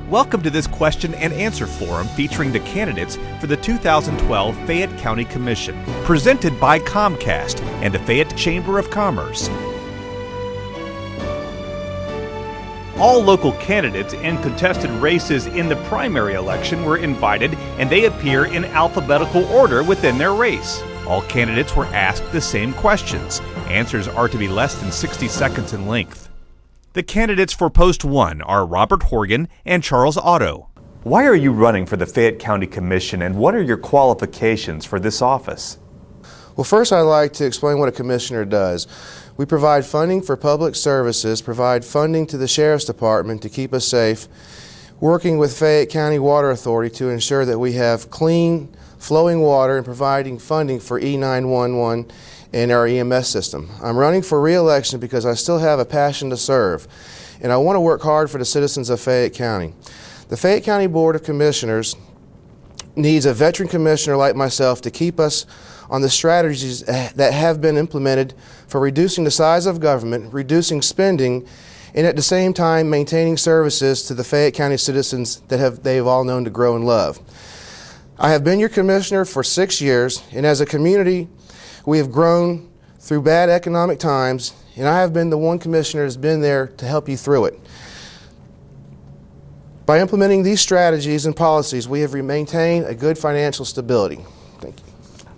Welcome to this question and answer forum featuring the candidates for the 2012 Fayette County Commission, presented by Comcast and the Fayette Chamber of Commerce. All local candidates in contested races in the primary election were invited, and they appear in alphabetical order within their race. All candidates were asked the same questions. Answers are to be less than 60 seconds in length. The candidates for Post 1 are Robert Horgan and Charles Otto. Why are you running for the Fayette County Commission, and what are your qualifications for this office? Well, first I'd like to explain what a commissioner does. We provide funding for public services, provide funding to the Sheriff's Department to keep us safe, working with Fayette County Water Authority to ensure that we have clean, flowing water, and providing funding for E911 and our EMS system. I'm running for re-election because I still have a passion to serve, and I want to work hard for the citizens of Fayette County. The Fayette County Board of Commissioners needs a veteran commissioner like myself to keep us on the strategies that have been implemented for reducing the size of government, reducing spending, and at the same time maintaining services to the Fayette County citizens that they've all known to grow and love. I have been your commissioner for 6 years, and as a community, we have grown through bad economic times, and I have been the one commissioner that's been there to help you through it. By implementing these strategies and policies, we have maintained a good financial stability. Thank you.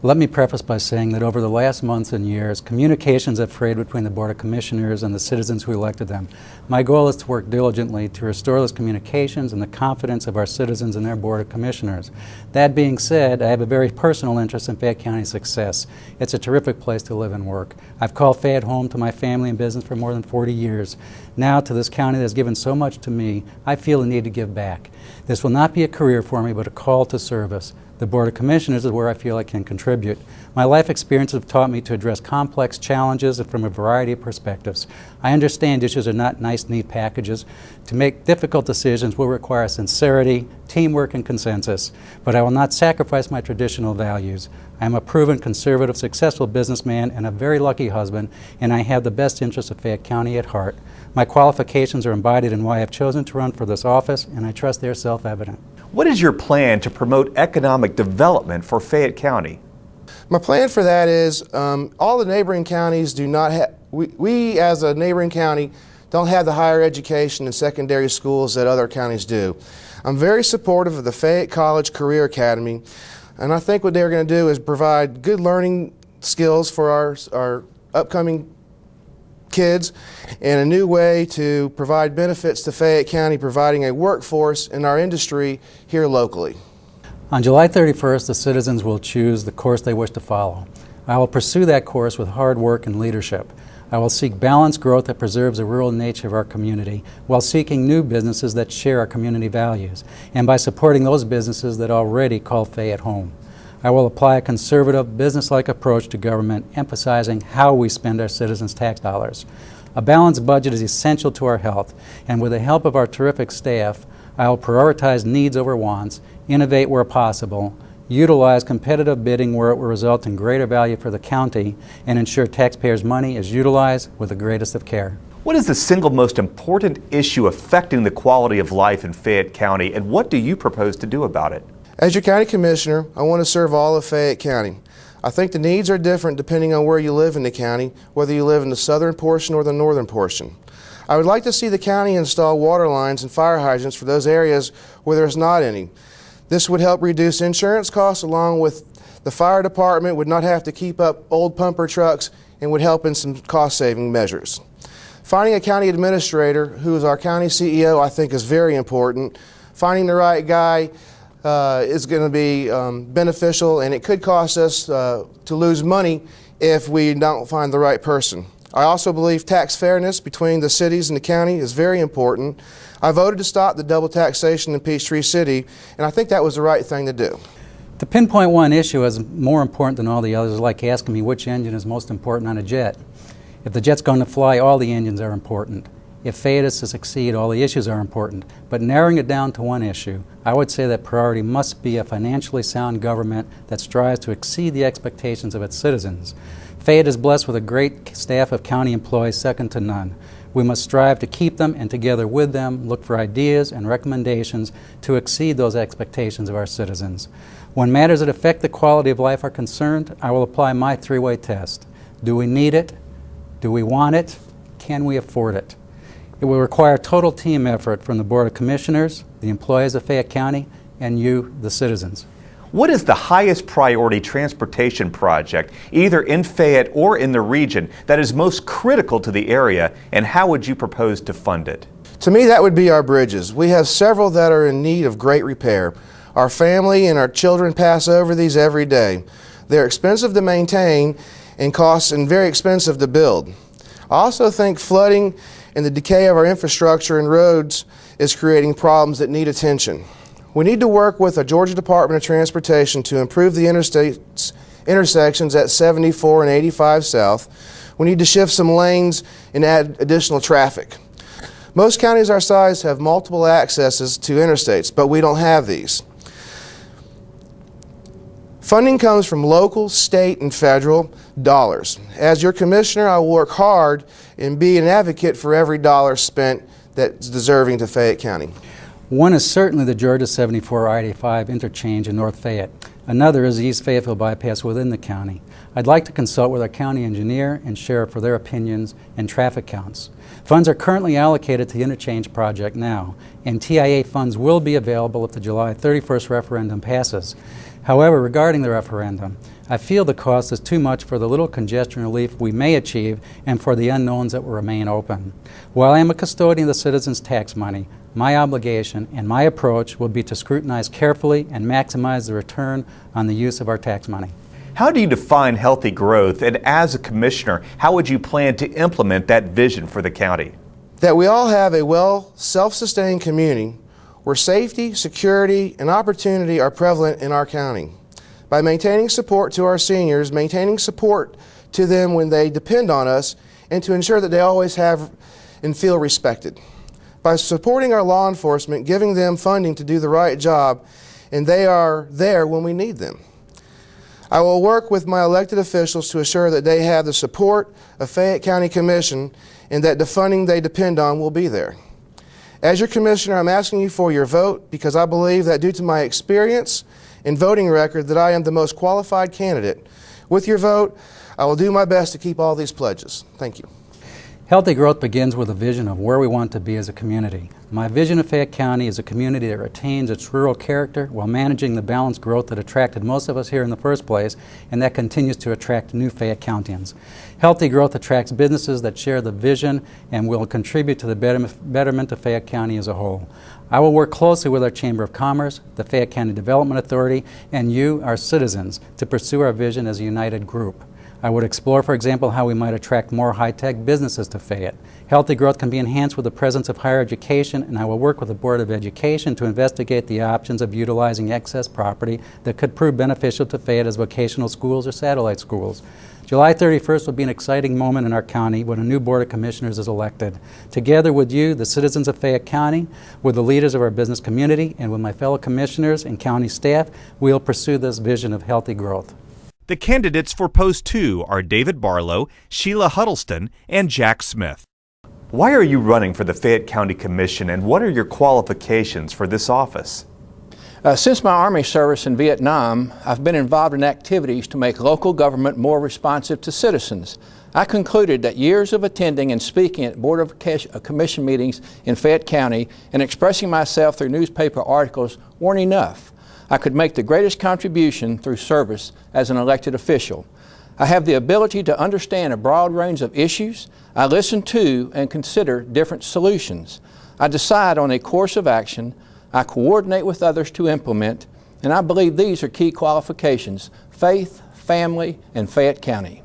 Let me preface by saying that over the last months and years, communications have frayed between the Board of Commissioners and the citizens who elected them. My goal is to work diligently to restore those communications and the confidence of our citizens in their Board of Commissioners. That being said, I have a very personal interest in Fayette County's success. It's a terrific place to live and work. I've called Fayette home to my family and business for more than 40 years. Now, to this county that has given so much to me, I feel the need to give back. This will not be a career for me, but a call to service. The Board of Commissioners is where I feel I can contribute. My life experiences have taught me to address complex challenges from a variety of perspectives. I understand issues are not nice, neat packages. To make difficult decisions will require sincerity, teamwork, and consensus, but I will not sacrifice my traditional values. I am a proven conservative, successful businessman and a very lucky husband, and I have the best interests of Fayette County at heart. My qualifications are embodied in why I have chosen to run for this office, and I trust they're self-evident. What is your plan to promote economic development for Fayette County? My plan for that is all the neighboring counties do not have, we as a neighboring county don't have the higher education and secondary schools that other counties do. I'm very supportive of the Fayette College Career Academy, and I think what they're going to do is provide good learning skills for our upcoming kids and a new way to provide benefits to Fayette County, providing a workforce in our industry here locally. On July 31st, the citizens will choose the course they wish to follow. I will pursue that course with hard work and leadership. I will seek balanced growth that preserves the rural nature of our community while seeking new businesses that share our community values, and by supporting those businesses that already call Fayette home. I will apply a conservative, business-like approach to government, emphasizing how we spend our citizens' tax dollars. A balanced budget is essential to our health, and with the help of our terrific staff, I will prioritize needs over wants, innovate where possible, utilize competitive bidding where it will result in greater value for the county, and ensure taxpayers' money is utilized with the greatest of care. What is the single most important issue affecting the quality of life in Fayette County, and what do you propose to do about it? As your county commissioner, I want to serve all of Fayette County. I think the needs are different depending on where you live in the county, whether you live in the southern portion or the northern portion. I would like to see the county install water lines and fire hydrants for those areas where there's not any. This would help reduce insurance costs, along with the fire department would not have to keep up old pumper trucks, and would help in some cost-saving measures. Finding a county administrator who is our county CEO I think is very important. Finding the right guy is going to be beneficial, and it could cost us to lose money if we don't find the right person. I also believe tax fairness between the cities and the county is very important. I voted to stop the double taxation in Peachtree City, and I think that was the right thing to do. To pinpoint one issue as more important than all the others is like asking me which engine is most important on a jet. If the jet's going to fly, all the engines are important. If Fayette is to succeed, all the issues are important. But narrowing it down to one issue, I would say that priority must be a financially sound government that strives to exceed the expectations of its citizens. Fayette is blessed with a great staff of county employees second to none. We must strive to keep them and together with them look for ideas and recommendations to exceed those expectations of our citizens. When matters that affect the quality of life are concerned, I will apply my three-way test. Do we need it? Do we want it? Can we afford it? It will require total team effort from the Board of Commissioners, the employees of Fayette County, and you, the citizens. What is the highest priority transportation project, either in Fayette or in the region, that is most critical to the area, and how would you propose to fund it? To me, that would be our bridges. We have several that are in need of great repair. Our family and our children pass over these every day. They're expensive to maintain and cost and very expensive to build. I also think flooding and the decay of our infrastructure and roads is creating problems that need attention. We need to work with the Georgia Department of Transportation to improve the intersections at 74 and 85 South. We need to shift some lanes and add additional traffic. Most counties our size have multiple accesses to interstates, but we don't have these. Funding comes from local, state, and federal dollars. As your commissioner, I will work hard and be an advocate for every dollar spent that's deserving to Fayette County. One is certainly the Georgia 74 I-85 interchange in North Fayette. Another is the East Fayetteville bypass within the county. I'd like to consult with our county engineer and sheriff for their opinions and traffic counts. Funds are currently allocated to the interchange project now, and TIA funds will be available if the July 31st referendum passes. However, regarding the referendum, I feel the cost is too much for the little congestion relief we may achieve and for the unknowns that will remain open. While I am a custodian of the citizens' tax money, my obligation and my approach will be to scrutinize carefully and maximize the return on the use of our tax money. How do you define healthy growth, and as a commissioner, how would you plan to implement that vision for the county? That we all have a well, self-sustained community where safety, security, and opportunity are prevalent in our county. By maintaining support to our seniors, maintaining support to them when they depend on us, and to ensure that they always have and feel respected. By supporting our law enforcement, giving them funding to do the right job, and they are there when we need them. I will work with my elected officials to assure that they have the support of Fayette County Commission and that the funding they depend on will be there. As your commissioner, I'm asking you for your vote because I believe that due to my experience and voting record that I am the most qualified candidate. With your vote, I will do my best to keep all these pledges. Thank you. Healthy growth begins with a vision of where we want to be as a community. My vision of Fayette County is a community that retains its rural character while managing the balanced growth that attracted most of us here in the first place and that continues to attract new Fayette Countians. Healthy growth attracts businesses that share the vision and will contribute to the betterment of Fayette County as a whole. I will work closely with our Chamber of Commerce, the Fayette County Development Authority, and you, our citizens, to pursue our vision as a united group. I would explore, for example, how we might attract more high-tech businesses to Fayette. Healthy growth can be enhanced with the presence of higher education, and I will work with the Board of Education to investigate the options of utilizing excess property that could prove beneficial to Fayette as vocational schools or satellite schools. July 31st will be an exciting moment in our county when a new Board of Commissioners is elected. Together with you, the citizens of Fayette County, with the leaders of our business community, and with my fellow commissioners and county staff, we will pursue this vision of healthy growth. The candidates for Post 2 are David Barlow, Sheila Huddleston, and Jack Smith. Why are you running for the Fayette County Commission, and what are your qualifications for this office? Since my Army service in Vietnam, I've been involved in activities to make local government more responsive to citizens. I concluded that years of attending and speaking at Board of Commission meetings in Fayette County and expressing myself through newspaper articles weren't enough. I could make the greatest contribution through service as an elected official. I have the ability to understand a broad range of issues. I listen to and consider different solutions. I decide on a course of action. I coordinate with others to implement, and I believe these are key qualifications: faith, family, and Fayette County.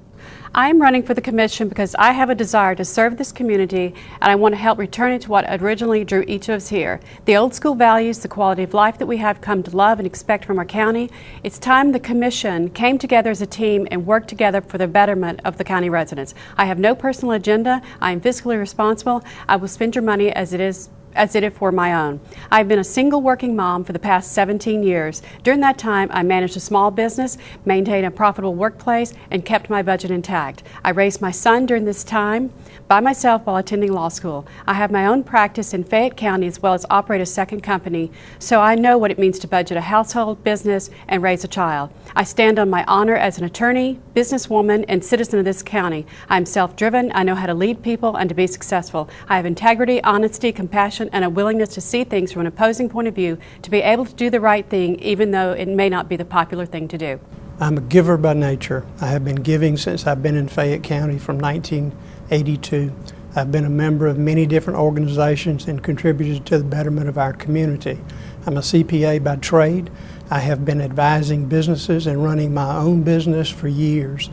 I am running for the commission because I have a desire to serve this community, and I want to help return it to what originally drew each of us here. The old school values, the quality of life that we have come to love and expect from our county. It's time the commission came together as a team and worked together for the betterment of the county residents. I have no personal agenda. I am fiscally responsible. I will spend your money as it is as if it were my own. I've been a single working mom for the past 17 years. During that time, I managed a small business, maintained a profitable workplace, and kept my budget intact. I raised my son during this time by myself while attending law school. I have my own practice in Fayette County as well as operate a second company, so I know what it means to budget a household, business, and raise a child. I stand on my honor as an attorney, businesswoman, and citizen of this county. I'm self-driven, I know how to lead people and to be successful. I have integrity, honesty, compassion, and a willingness to see things from an opposing point of view, to be able to do the right thing even though it may not be the popular thing to do. I'm a giver by nature. I have been giving since I've been in Fayette County from 1982. I've been a member of many different organizations and contributed to the betterment of our community. I'm a CPA by trade. I have been advising businesses and running my own business for years.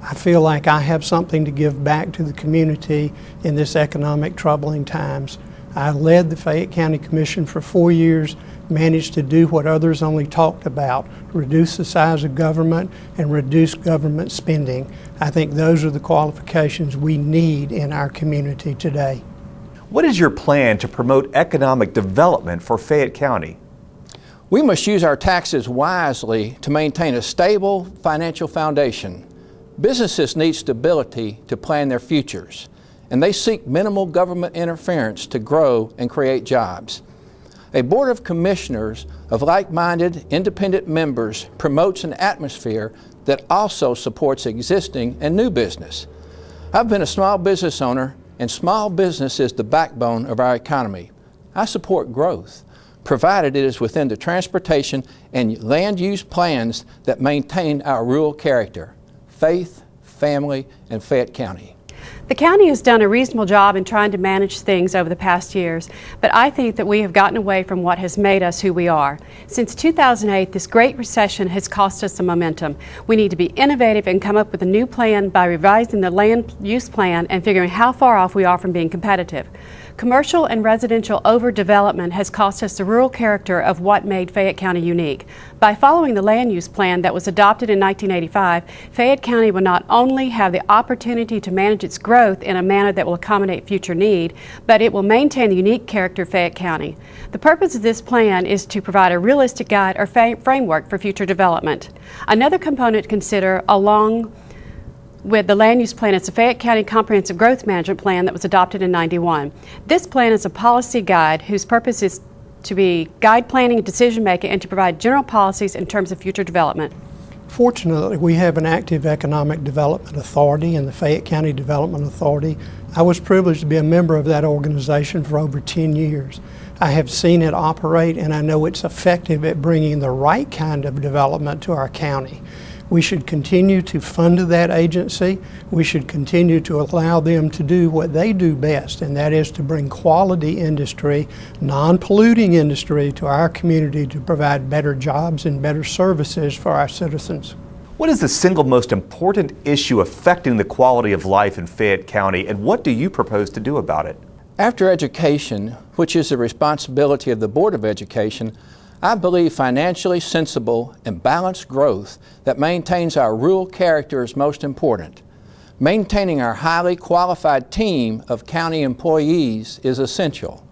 I feel like I have something to give back to the community in this economic troubling times. I led the Fayette County Commission for 4 years, managed to do what others only talked about, reduce the size of government and reduce government spending. I think those are the qualifications we need in our community today. What is your plan to promote economic development for Fayette County? We must use our taxes wisely to maintain a stable financial foundation. Businesses need stability to plan their futures, and they seek minimal government interference to grow and create jobs. A Board of Commissioners of like-minded, independent members promotes an atmosphere that also supports existing and new business. I've been a small business owner, and small business is the backbone of our economy. I support growth, provided it is within the transportation and land use plans that maintain our rural character, faith, family, and Fayette County. The county has done a reasonable job in trying to manage things over the past years, but I think that we have gotten away from what has made us who we are. Since 2008, this great recession has cost us some momentum. We need to be innovative and come up with a new plan by revising the land use plan and figuring how far off we are from being competitive. Commercial and residential overdevelopment has cost us the rural character of what made Fayette County unique. By following the land use plan that was adopted in 1985, Fayette County will not only have the opportunity to manage its growth in a manner that will accommodate future need, but it will maintain the unique character of Fayette County. The purpose of this plan is to provide a realistic guide or framework for future development. Another component to consider, along with the land use plan, is the Fayette County Comprehensive Growth Management Plan that was adopted in '91. This plan is a policy guide whose purpose is to be guide planning and decision making and to provide general policies in terms of future development. Fortunately, we have an active economic development authority in the Fayette County Development Authority. I was privileged to be a member of that organization for over 10 years. I have seen it operate, and I know it's effective at bringing the right kind of development to our county. We should continue to fund that agency. We should continue to allow them to do what they do best, and that is to bring quality industry, non-polluting industry to our community to provide better jobs and better services for our citizens. What is the single most important issue affecting the quality of life in Fayette County, and what do you propose to do about it? After education, which is the responsibility of the Board of Education, I believe financially sensible and balanced growth that maintains our rural character is most important. Maintaining our highly qualified team of county employees is essential,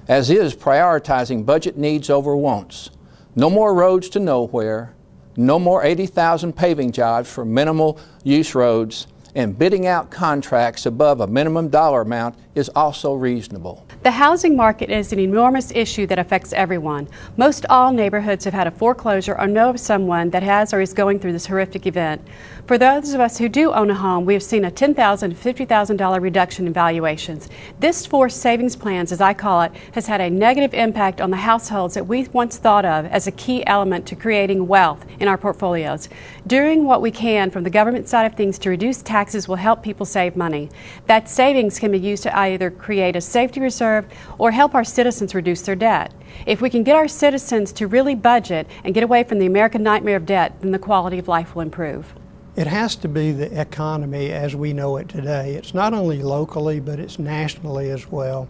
as is prioritizing budget needs over wants. No more roads to nowhere, no more 80,000 paving jobs for minimal use roads, and bidding out contracts above a minimum dollar amount is also reasonable. The housing market is an enormous issue that affects everyone. Most all neighborhoods have had a foreclosure or know of someone that has or is going through this horrific event. For those of us who do own a home, we have seen a $10,000 to $50,000 reduction in valuations. This forced savings plans, as I call it, has had a negative impact on the households that we once thought of as a key element to creating wealth in our portfolios. Doing what we can from the government side of things to reduce taxes will help people save money. That savings can be used to either create a safety reserve or help our citizens reduce their debt. If we can get our citizens to really budget and get away from the American nightmare of debt, then the quality of life will improve. It has to be the economy as we know it today. It's not only locally, but it's nationally as well.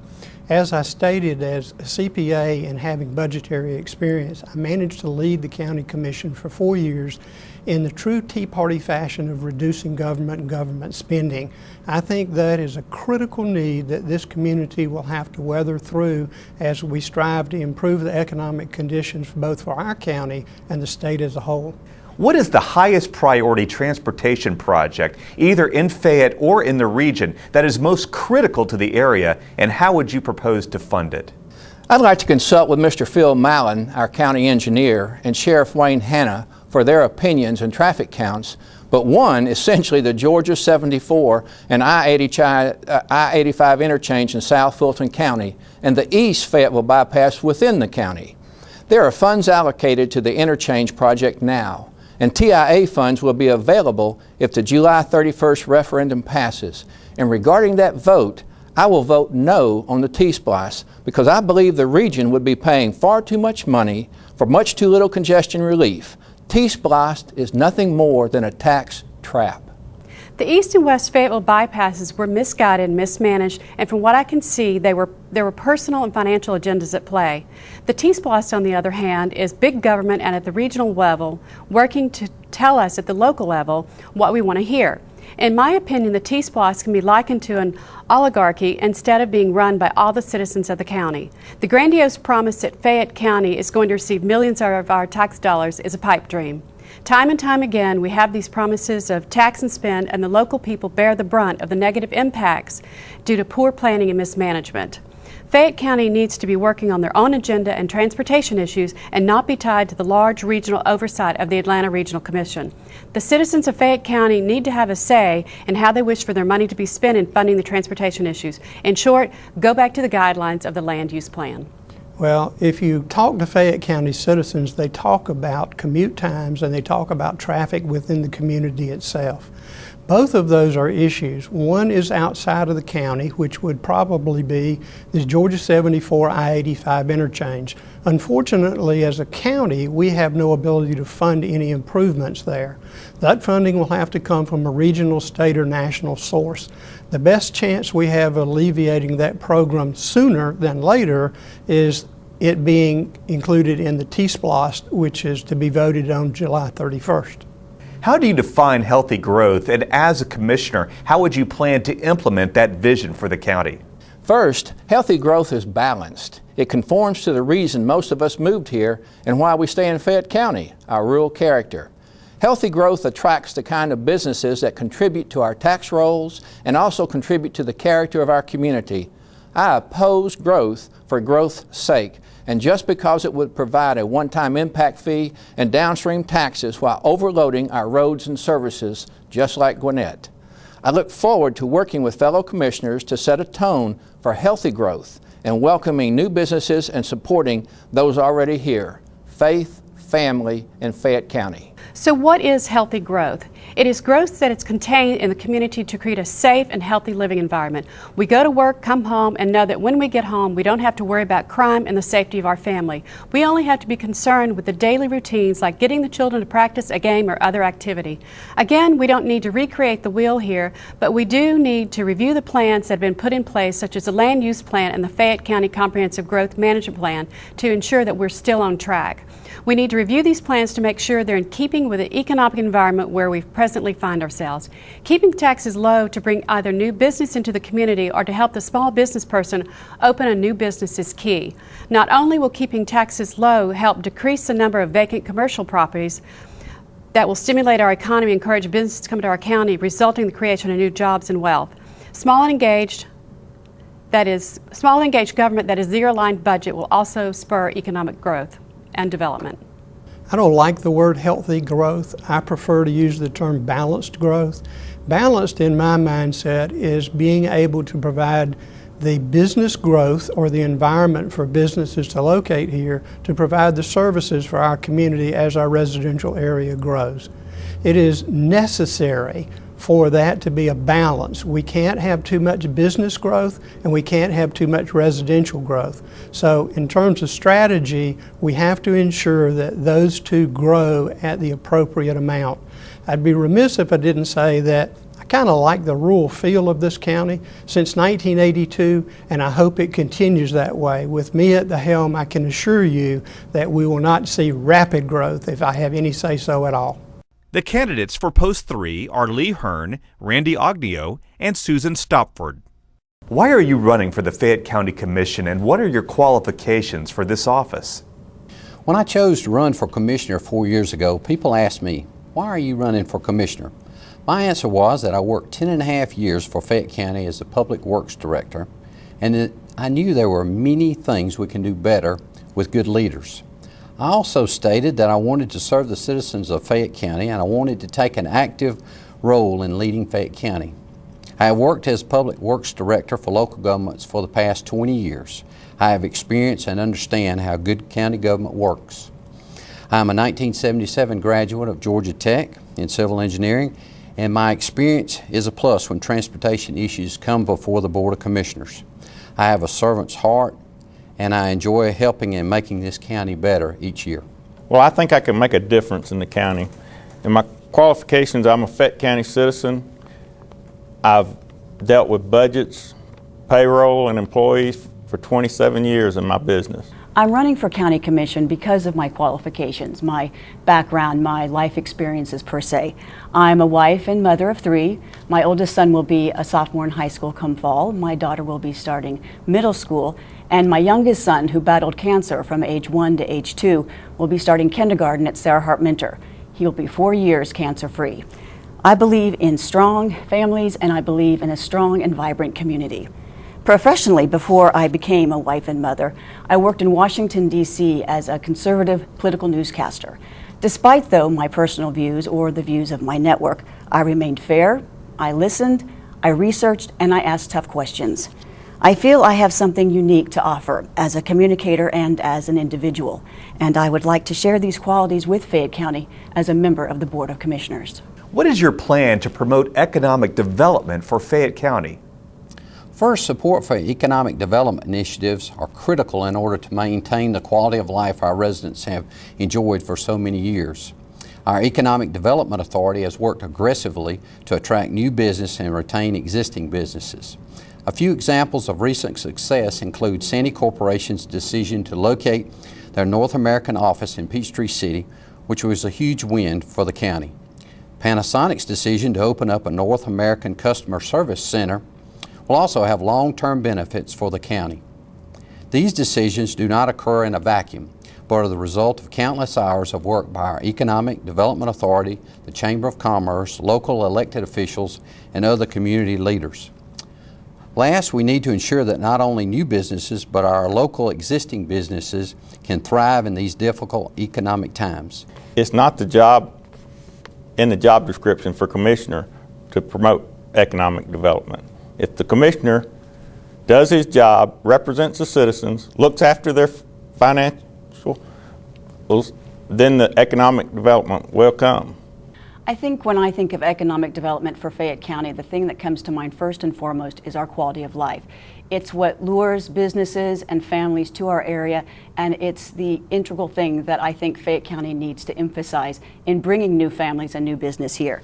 As I stated, as a CPA and having budgetary experience, I managed to lead the County Commission for 4 years in the true Tea Party fashion of reducing government and government spending. I think that is a critical need that this community will have to weather through as we strive to improve the economic conditions both for our county and the state as a whole. What is the highest priority transportation project, either in Fayette or in the region, that is most critical to the area, and how would you propose to fund it? I'd like to consult with Mr. Phil Mallon, our county engineer, and Sheriff Wayne Hanna for their opinions and traffic counts, but one, essentially the Georgia 74 and I-85 interchange in South Fulton County, and the East Fayetteville bypass within the county. There are funds allocated to the interchange project now, and TIA funds will be available if the July 31st referendum passes. And regarding that vote, I will vote no on the T-Splosh because I believe the region would be paying far too much money for much too little congestion relief. T-Splosh is nothing more than a tax trap. The East and West Fayetteville bypasses were misguided and mismanaged, and from what I can see, there were personal and financial agendas at play. The T-Splosh, on the other hand, is big government and at the regional level working to tell us at the local level what we want to hear. In my opinion, the T-Splosh can be likened to an oligarchy instead of being run by all the citizens of the county. The grandiose promise that Fayette County is going to receive millions of our tax dollars is a pipe dream. Time and time again, we have these promises of tax and spend, and the local people bear the brunt of the negative impacts due to poor planning and mismanagement. Fayette County needs to be working on their own agenda and transportation issues and not be tied to the large regional oversight of the Atlanta Regional Commission. The citizens of Fayette County need to have a say in how they wish for their money to be spent in funding the transportation issues. In short, go back to the guidelines of the land use plan. Well, if you talk to Fayette County citizens, they talk about commute times and they talk about traffic within the community itself. Both of those are issues. One is outside of the county, which would probably be the Georgia 74 I-85 interchange. Unfortunately, as a county, we have no ability to fund any improvements there. That funding will have to come from a regional, state, or national source. The best chance we have of alleviating that program sooner than later is it being included in the T-Splosh, which is to be voted on July 31st. How do you define healthy growth, and as a commissioner, how would you plan to implement that vision for the county? First, healthy growth is balanced. It conforms to the reason most of us moved here and why we stay in Fayette County, our rural character. Healthy growth attracts the kind of businesses that contribute to our tax rolls and also contribute to the character of our community. I oppose growth for growth's sake, and just because it would provide a one-time impact fee and downstream taxes while overloading our roads and services, just like Gwinnett. I look forward to working with fellow commissioners to set a tone for healthy growth and welcoming new businesses and supporting those already here. Faith, family, and Fayette County. So what is healthy growth? It is growth that is contained in the community to create a safe and healthy living environment. We go to work, come home, and know that when we get home, we don't have to worry about crime and the safety of our family. We only have to be concerned with the daily routines like getting the children to practice a game or other activity. Again, we don't need to recreate the wheel here, but we do need to review the plans that have been put in place, such as the Land Use Plan and the Fayette County Comprehensive Growth Management Plan, to ensure that we're still on track. We need to review these plans to make sure they're in keeping with the economic environment where we presently find ourselves. Keeping taxes low to bring either new business into the community or to help the small business person open a new business is key. Not only will keeping taxes low help decrease the number of vacant commercial properties that will stimulate our economy and encourage business to come to our county, resulting in the creation of new jobs and wealth. Small and engaged government that is zero-line budget will also spur economic growth and development. I don't like the word healthy growth. I prefer to use the term balanced growth. Balanced, in my mindset, is being able to provide the business growth or the environment for businesses to locate here to provide the services for our community as our residential area grows. It is necessary for that to be a balance. We can't have too much business growth and we can't have too much residential growth. So in terms of strategy, we have to ensure that those two grow at the appropriate amount. I'd be remiss if I didn't say that I kind of like the rural feel of this county since 1982, and I hope it continues that way. With me at the helm, I can assure you that we will not see rapid growth if I have any say-so at all. The candidates for Post 3 are Lee Hearn, Randy Ognio, and Susan Stopford. Why are you running for the Fayette County Commission, and what are your qualifications for this office? When I chose to run for commissioner 4 years ago, people asked me, why are you running for commissioner? My answer was that I worked 10.5 years for Fayette County as a public works director, and that I knew there were many things we can do better with good leaders. I also stated that I wanted to serve the citizens of Fayette County, and I wanted to take an active role in leading Fayette County. I have worked as public works director for local governments for the past 20 years. I have experience and understand how good county government works. I am a 1977 graduate of Georgia Tech in civil engineering, and my experience is a plus when transportation issues come before the Board of Commissioners. I have a servant's heart, and I enjoy helping and making this county better each year. Well, I think I can make a difference in the county. In my qualifications, I'm a Fayette County citizen. I've dealt with budgets, payroll, and employees for 27 years in my business. I'm running for County Commission because of my qualifications, my background, my life experiences per se. I'm a wife and mother of 3. My oldest son will be a sophomore in high school come fall. My daughter will be starting middle school. And my youngest son, who battled cancer from age 1 to age 2, will be starting kindergarten at Sarah Hart Minter. He'll be 4 years cancer-free. I believe in strong families, and I believe in a strong and vibrant community. Professionally, before I became a wife and mother, I worked in Washington, D.C. as a conservative political newscaster. Despite, though, my personal views or the views of my network, I remained fair, I listened, I researched, and I asked tough questions. I feel I have something unique to offer as a communicator and as an individual, and I would like to share these qualities with Fayette County as a member of the Board of Commissioners. What is your plan to promote economic development for Fayette County? First, support for economic development initiatives are critical in order to maintain the quality of life our residents have enjoyed for so many years. Our Economic Development Authority has worked aggressively to attract new business and retain existing businesses. A few examples of recent success include Sandy Corporation's decision to locate their North American office in Peachtree City, which was a huge win for the county. Panasonic's decision to open up a North American Customer Service Center will also have long-term benefits for the county. These decisions do not occur in a vacuum, but are the result of countless hours of work by our Economic Development Authority, the Chamber of Commerce, local elected officials, and other community leaders. Last, we need to ensure that not only new businesses, but our local existing businesses can thrive in these difficult economic times. It's not the job in the job description for commissioner to promote economic development. If the commissioner does his job, represents the citizens, looks after their financial, then the economic development will come. I think when I think of economic development for Fayette County, the thing that comes to mind first and foremost is our quality of life. It's what lures businesses and families to our area, and it's the integral thing that I think Fayette County needs to emphasize in bringing new families and new business here.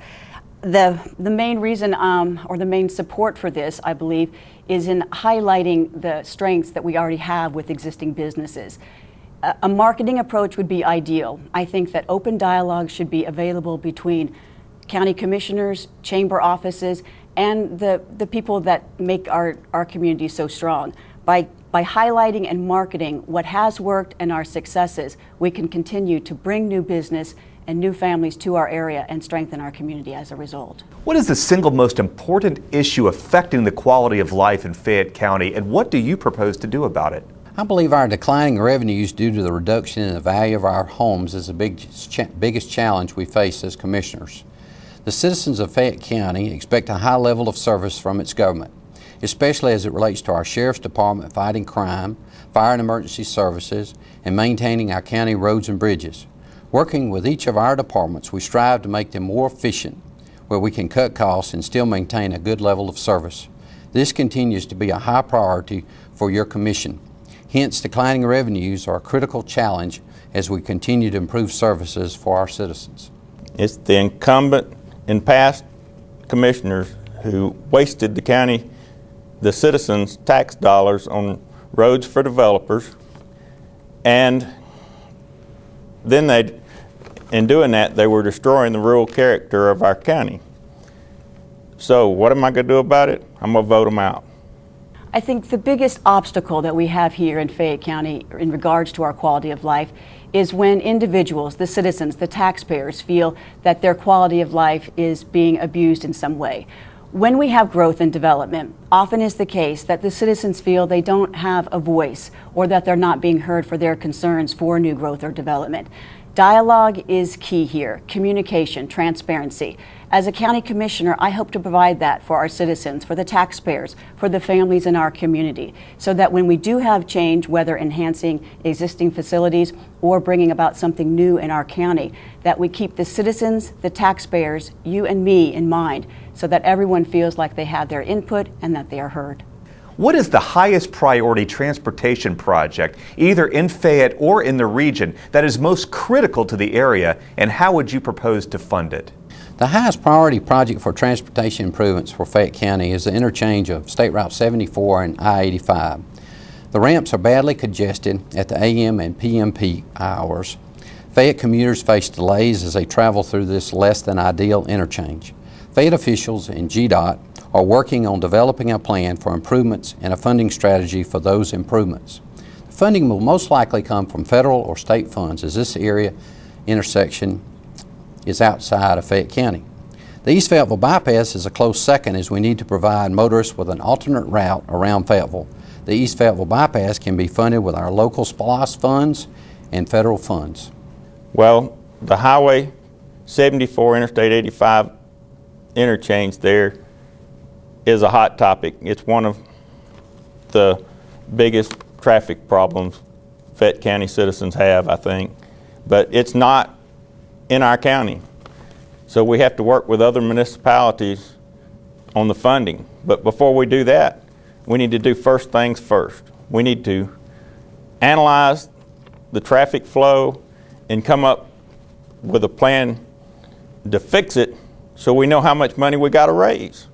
The main reason or the main support for this, I believe, is in highlighting the strengths that we already have with existing businesses. A marketing approach would be ideal. I think that open dialogue should be available between county commissioners, chamber offices, and the people that make our community so strong. By highlighting and marketing what has worked and our successes, we can continue to bring new business and new families to our area and strengthen our community as a result. What is the single most important issue affecting the quality of life in Fayette County, and what do you propose to do about it? I believe our declining revenues due to the reduction in the value of our homes is the biggest challenge we face as commissioners. The citizens of Fayette County expect a high level of service from its government, especially as it relates to our Sheriff's Department fighting crime, fire and emergency services, and maintaining our county roads and bridges. Working with each of our departments, we strive to make them more efficient, where we can cut costs and still maintain a good level of service. This continues to be a high priority for your commission. Hence, declining revenues are a critical challenge as we continue to improve services for our citizens. It's the incumbent and past commissioners who wasted the county, the citizens' tax dollars on roads for developers, and then in doing that, they were destroying the rural character of our county. So what am I going to do about it? I'm going to vote them out. I think the biggest obstacle that we have here in Fayette County in regards to our quality of life is when individuals, the citizens, the taxpayers feel that their quality of life is being abused in some way. When we have growth and development, often is the case that the citizens feel they don't have a voice or that they're not being heard for their concerns for new growth or development. Dialogue is key here, communication, transparency. As a county commissioner, I hope to provide that for our citizens, for the taxpayers, for the families in our community, so that when we do have change, whether enhancing existing facilities or bringing about something new in our county, that we keep the citizens, the taxpayers, you and me in mind, so that everyone feels like they have their input and that they are heard. What is the highest priority transportation project, either in Fayette or in the region, that is most critical to the area, and how would you propose to fund it? The highest priority project for transportation improvements for Fayette County is the interchange of State Route 74 and I-85. The ramps are badly congested at the AM and PM peak hours. Fayette commuters face delays as they travel through this less than ideal interchange. Fayette officials and GDOT are working on developing a plan for improvements and a funding strategy for those improvements. The funding will most likely come from federal or state funds, as this area intersection is outside of Fayette County. The East Fayetteville Bypass is a close second, as we need to provide motorists with an alternate route around Fayetteville. The East Fayetteville Bypass can be funded with our local SPLOST funds and federal funds. Well, the Highway 74, Interstate 85 interchange there is a hot topic. It's one of the biggest traffic problems Fayette County citizens have, I think. But it's not in our county. So we have to work with other municipalities on the funding. But before we do that, we need to do first things first. We need to analyze the traffic flow and come up with a plan to fix it so we know how much money we got to raise.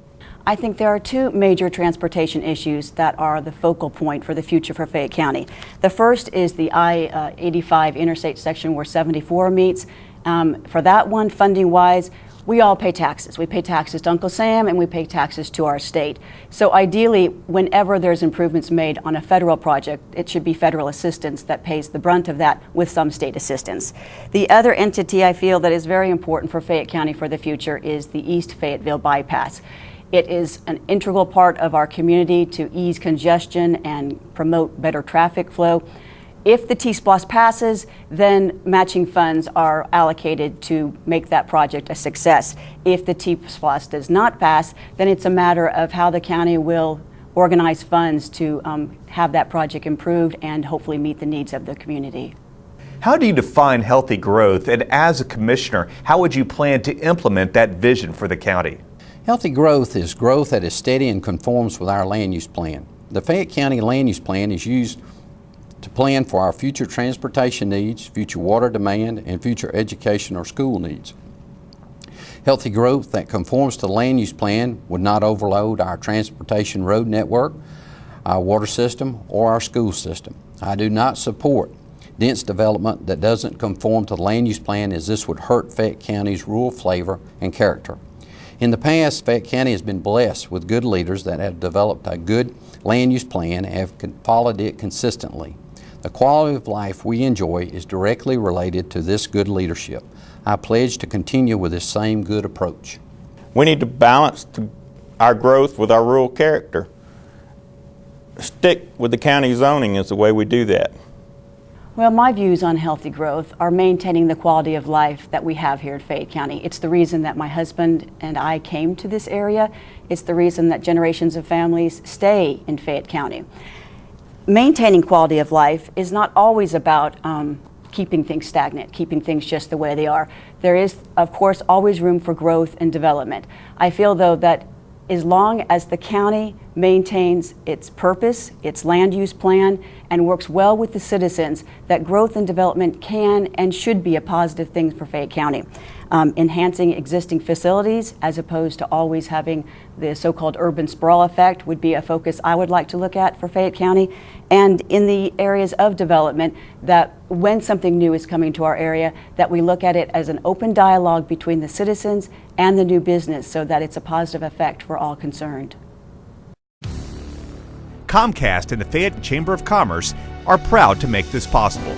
I think there are two major transportation issues that are the focal point for the future for Fayette County. The first is the I-85 interstate section where 74 meets. For that one, funding-wise, we all pay taxes. We pay taxes to Uncle Sam and we pay taxes to our state. So ideally, whenever there's improvements made on a federal project, it should be federal assistance that pays the brunt of that with some state assistance. The other entity I feel that is very important for Fayette County for the future is the East Fayetteville Bypass. It is an integral part of our community to ease congestion and promote better traffic flow. If the T-SPLOST passes, then matching funds are allocated to make that project a success. If the T-SPLOST does not pass, then it's a matter of how the county will organize funds to have that project improved and hopefully meet the needs of the community. How do you define healthy growth, and as a commissioner, how would you plan to implement that vision for the county? Healthy growth is growth that is steady and conforms with our land use plan. The Fayette County Land Use Plan is used to plan for our future transportation needs, future water demand, and future education or school needs. Healthy growth that conforms to the land use plan would not overload our transportation road network, our water system, or our school system. I do not support dense development that doesn't conform to the land use plan, as this would hurt Fayette County's rural flavor and character. In the past, Fayette County has been blessed with good leaders that have developed a good land use plan and have followed it consistently. The quality of life we enjoy is directly related to this good leadership. I pledge to continue with this same good approach. We need to balance our growth with our rural character. Stick with the county zoning is the way we do that. Well, my views on healthy growth are maintaining the quality of life that we have here in Fayette County. It's the reason that my husband and I came to this area. It's the reason that generations of families stay in Fayette County. Maintaining quality of life is not always about keeping things stagnant, keeping things just the way they are. There is, of course, always room for growth and development. I feel, though, that as long as the county maintains its purpose, its land use plan, and works well with the citizens, that growth and development can and should be a positive thing for Fayette County. Enhancing existing facilities as opposed to always having the so-called urban sprawl effect would be a focus I would like to look at for Fayette County. And in the areas of development, that when something new is coming to our area, that we look at it as an open dialogue between the citizens and the new business so that it's a positive effect for all concerned. Comcast and the Fayette Chamber of Commerce are proud to make this possible.